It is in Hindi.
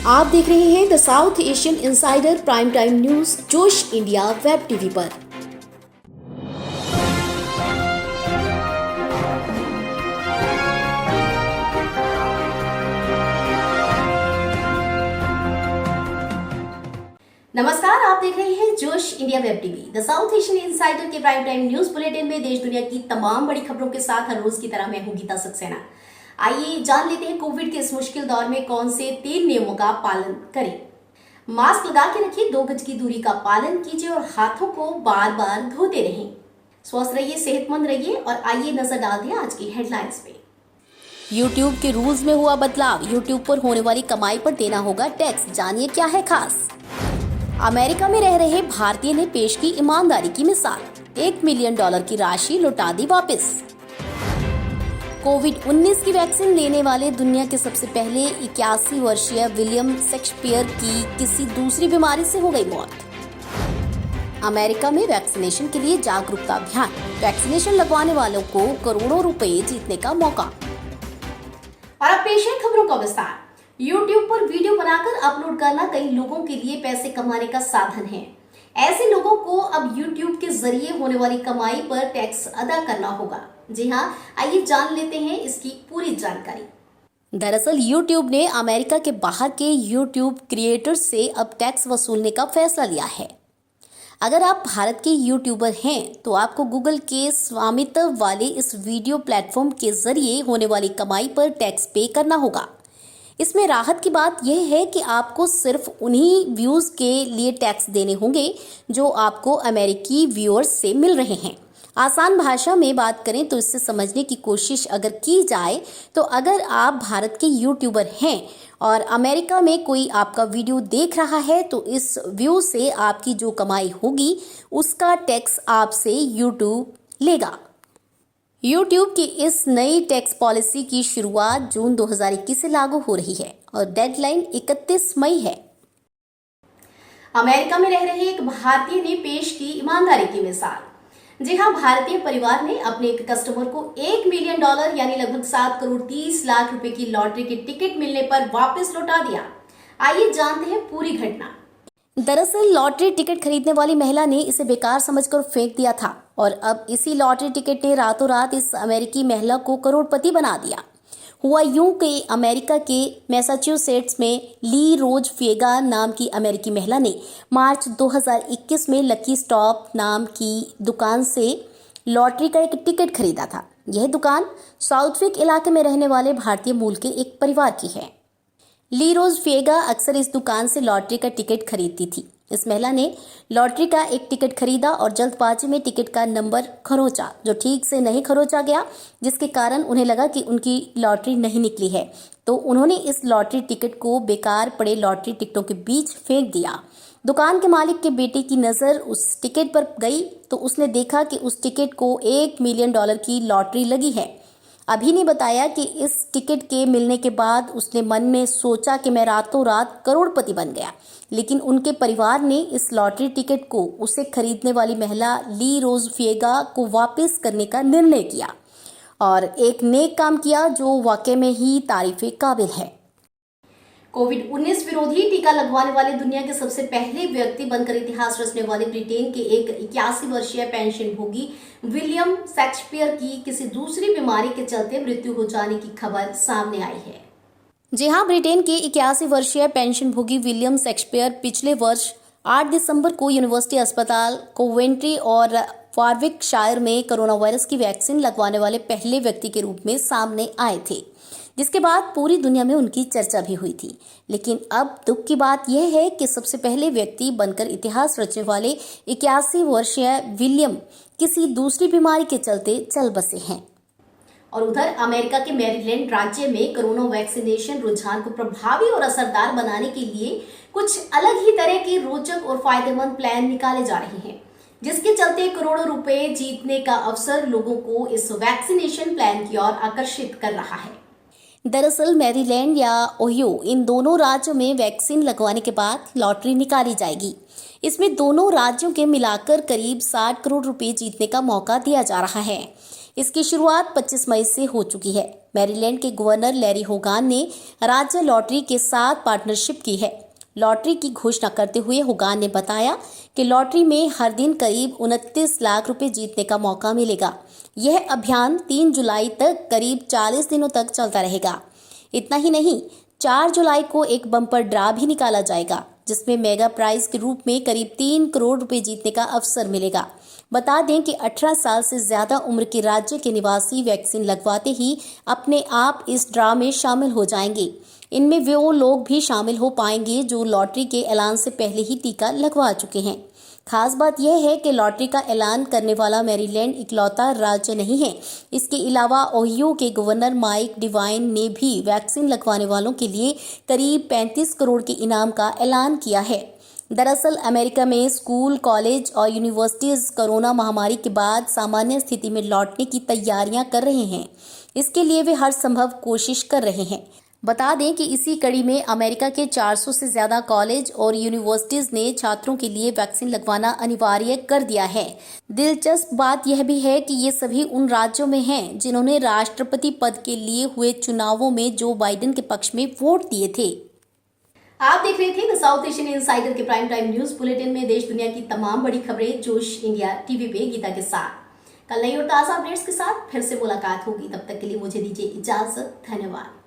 आप देख रहे हैं the south Asian insider prime time news जोश इंडिया वेब टीवी पर। नमस्कार, आप देख रहे हैं जोश India web TV. The south Asian insider के प्राइम टाइम न्यूज बुलेटिन में देश दुनिया की तमाम बड़ी खबरों के साथ हर रोज की तरह मैं हूं गीता सक्सेना। आइए जान लेते हैं कोविड के इस मुश्किल दौर में कौन से 3 नियमों का पालन करें। मास्क लगा के रखिए, 2 गज की दूरी का पालन कीजिए और हाथों को बार बार धोते रहें। स्वस्थ रहिए, सेहतमंद रहिए। और आइए नजर डालते हैं आज की हेडलाइंस पे। YouTube के रूल्स में हुआ बदलाव, YouTube पर होने वाली कमाई पर देना होगा टैक्स। जानिए क्या है खास। अमेरिका में रह रहे भारतीय ने पेश की ईमानदारी की मिसाल, $1 मिलियन की राशि लौटा दी वापस। कोविड-19 की वैक्सीन लेने वाले दुनिया के सबसे पहले 81 वर्षीय विलियम शेक्सपियर की किसी दूसरी बीमारी से हो गई मौत। अमेरिका में वैक्सीनेशन के लिए जागरूकता अभियान, वैक्सीनेशन लगवाने वालों को करोड़ों रुपए जीतने का मौका। और अब पेश है खबरों का विस्तार। YouTube पर वीडियो बनाकर अपलोड करना कई लोगों के लिए पैसे कमाने का साधन है। ऐसे लोगों को अब YouTube के जरिए होने वाली कमाई पर टैक्स अदा करना होगा। जी हाँ, आइए जान लेते हैं इसकी पूरी जानकारी। दरअसल YouTube ने अमेरिका के बाहर के YouTube क्रिएटर्स से अब टैक्स वसूलने का फैसला लिया है। अगर आप भारत के यूट्यूबर हैं तो आपको गूगल के स्वामित्व वाले इस वीडियो प्लेटफॉर्म के जरिए होने वाली कमाई पर टैक्स पे करना होगा। इसमें राहत की बात यह है कि आपको सिर्फ उन्हीं व्यूज के लिए टैक्स देने होंगे जो आपको अमेरिकी व्यूअर्स से मिल रहे हैं। आसान भाषा में बात करें तो इससे समझने की कोशिश अगर की जाए तो अगर आप भारत के यूट्यूबर हैं और अमेरिका में कोई आपका वीडियो देख रहा है तो इस व्यू से आपकी जो कमाई होगी उसका टैक्स आपसे यूट्यूब लेगा। YouTube की इस नई टैक्स पॉलिसी की शुरुआत जून 2021 से लागू हो रही है और डेडलाइन 31 मई है। अमेरिका में रह रहे एक भारतीय ने पेश की ईमानदारी की मिसाल। जी हाँ, भारतीय परिवार ने अपने एक कस्टमर को $1 मिलियन यानी लगभग 7 करोड़ 30 लाख रुपए की लॉटरी की टिकट मिलने पर वापस लौटा दिया। आइए जानते हैं पूरी घटना। दरअसल लॉटरी टिकट खरीदने वाली महिला ने इसे बेकार समझकर फेंक दिया था और अब इसी लॉटरी टिकट ने रातों रात इस अमेरिकी महिला को करोड़पति बना दिया। हुआ यूं कि अमेरिका के मैसाचुसेट्स में ली रोज फेगा नाम की अमेरिकी महिला ने मार्च 2021 में लकी स्टॉप नाम की दुकान से लॉटरी का एक टिकट खरीदा था। यह दुकान साउथविक इलाके में रहने वाले भारतीय मूल के एक परिवार की है। ली रोज फेगा अक्सर इस दुकान से लॉटरी का टिकट खरीदती थी। इस महिला ने लॉटरी का एक टिकट खरीदा और जल्दबाजी में टिकट का नंबर खरोचा, जो ठीक से नहीं खरोचा गया, जिसके कारण उन्हें लगा कि उनकी लॉटरी नहीं निकली है। तो उन्होंने इस लॉटरी टिकट को बेकार पड़े लॉटरी टिकटों के बीच फेंक दिया। दुकान के मालिक के बेटे की नज़र उस टिकट पर गई तो उसने देखा कि उस टिकट को $1 मिलियन की लॉटरी लगी है। अभी ने बताया कि इस टिकट के मिलने के बाद उसने मन में सोचा कि मैं रातों रात करोड़पति बन गया, लेकिन उनके परिवार ने इस लॉटरी टिकट को उसे खरीदने वाली महिला ली रोज फेगा को वापस करने का निर्णय किया और एक नेक काम किया जो वाकई में ही तारीफे काबिल है। कोविड-19 विरोधी टीका लगवाने वाले दुनिया के सबसे पहले व्यक्ति बनकर इतिहास रचने वाले ब्रिटेन के एक 81 वर्षीय पेंशनभोगी विलियम शेक्सपियर की किसी दूसरी बीमारी के चलते मृत्यु हो जाने की खबर सामने आई है। जी हाँ, ब्रिटेन के 81 वर्षीय पेंशनभोगी विलियम शेक्सपियर पिछले वर्ष 8 दिसंबर को यूनिवर्सिटी अस्पताल कोवेंट्री और वारविकशायर में कोरोना वायरस की वैक्सीन लगवाने वाले पहले व्यक्ति के रूप में सामने आए थे, जिसके बाद पूरी दुनिया में उनकी चर्चा भी हुई थी। लेकिन अब दुख की बात यह है कि सबसे पहले व्यक्ति बनकर इतिहास रचने वाले 81 वर्षीय विलियम किसी दूसरी बीमारी के चलते चल बसे हैं। और उधर अमेरिका के मैरीलैंड राज्य में कोरोना वैक्सीनेशन रुझान को प्रभावी और असरदार बनाने के लिए कुछ अलग ही तरह के रोचक और फायदेमंद प्लान निकाले जा रहे हैं, जिसके चलते करोड़ों रुपए जीतने का अवसर लोगों को इस वैक्सीनेशन प्लान की ओर आकर्षित कर रहा है। दरअसल मैरीलैंड या ओहियो, इन दोनों राज्यों में वैक्सीन लगवाने के बाद लॉटरी निकाली जाएगी। इसमें दोनों राज्यों के मिलाकर करीब 60 करोड़ रुपए जीतने का मौका दिया जा रहा है। इसकी शुरुआत 25 मई से हो चुकी है। मैरीलैंड के गवर्नर लैरी होगान ने राज्य लॉटरी के साथ पार्टनरशिप की है। लॉटरी की घोषणा करते हुए होगान ने बताया कि लॉटरी में हर दिन करीब 29 लाख रुपए जीतने का मौका मिलेगा। यह अभियान 3 जुलाई तक करीब 40 दिनों तक चलता रहेगा। इतना ही नहीं, 4 जुलाई को एक बम्पर ड्रा भी निकाला जाएगा, जिसमें मेगा प्राइज के रूप में करीब 3 करोड़ रुपए जीतने का अवसर मिलेगा। बता दें कि 18 साल से ज्यादा उम्र के राज्य के निवासी वैक्सीन लगवाते ही अपने आप इस ड्रा में शामिल हो जाएंगे। इनमें वो लोग भी शामिल हो पाएंगे जो लॉटरी के ऐलान से पहले ही टीका लगवा चुके हैं। खास बात यह है कि लॉटरी का ऐलान करने वाला मैरीलैंड इकलौता राज्य नहीं है। इसके अलावा ओहियो के गवर्नर माइक डिवाइन ने भी वैक्सीन लगवाने वालों के लिए करीब 35 करोड़ के इनाम का ऐलान किया है। दरअसल अमेरिका में स्कूल, कॉलेज और यूनिवर्सिटीज कोरोना महामारी के बाद सामान्य स्थिति में लौटने की तैयारियां कर रहे हैं। इसके लिए वे हर संभव कोशिश कर रहे हैं। बता दें कि इसी कड़ी में अमेरिका के 400 से ज्यादा कॉलेज और यूनिवर्सिटीज ने छात्रों के लिए वैक्सीन लगवाना अनिवार्य कर दिया है। दिलचस्प बात यह भी है कि ये सभी उन राज्यों में हैं जिन्होंने राष्ट्रपति पद के लिए हुए चुनावों में जो बाइडेन के पक्ष में वोट दिए थे। आप देख रहे थे द साउथ एशियन इनसाइडर के प्राइम टाइम न्यूज बुलेटिन में देश दुनिया की तमाम बड़ी खबरें जोश इंडिया टीवी पे गीता के साथ। कल नई और ताजा अपडेट्स के साथ फिर से मुलाकात होगी। तब तक के लिए मुझे दीजिए इजाजत। धन्यवाद।